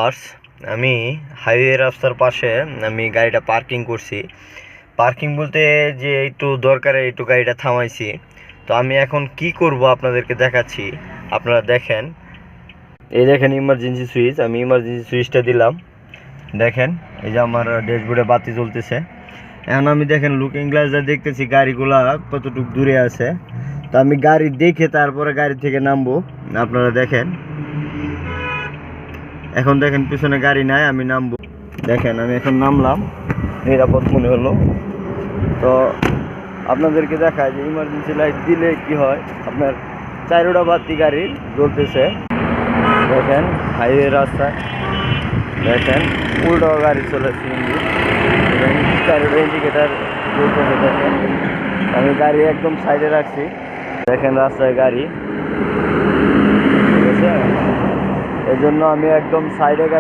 আর্স আমি হাইওয়ে রাস্তার পাশে আমি গাড়িটা পার্কিং করছি। পার্কিং বলতে যে একটু দরকারে একটু গাড়িটা থামাইছি। তো আমি এখন কি করব আপনাদেরকে দেখাচ্ছি, আপনারা দেখেন। এই দেখেন ইমার্জেন্সি সুইচ, আমি ইমার্জেন্সি সুইচটা দিলাম। দেখেন এই যে আমার ড্যাশবোর্ডে বাতি জ্বলতেছে। এখন আমি দেখেন লুকিং গ্লাসে দেখতেছি গাড়িগুলা কতটুকু দূরে আছে। তো আমি গাড়ি দেখে তারপরে গাড়ি থেকে নামবো। আপনারা দেখেন, এখন দেখেন পিছনে গাড়ি নাই, আমি নামবো। দেখেন আমি এখন নামলাম, নিরাপদ মনে হলো। তো আপনাদেরকে দেখায় যে ইমার্জেন্সি লাইট দিলে কি হয়, আপনার চারোটা বাতি গাড়ি জ্বলতেছে। দেখেন হাইওয়ে রাস্তায় দেখেন উল্টো গাড়ি চলে সিএনজি, চারোটা ইন্ডিকেটার জ্বলতেছে। দেখেন আমি গাড়ি একদম সাইডে রাখছি। দেখেন রাস্তায় গাড়ি, ঠিক আছে, এই জন্য আমি একদম সাইডে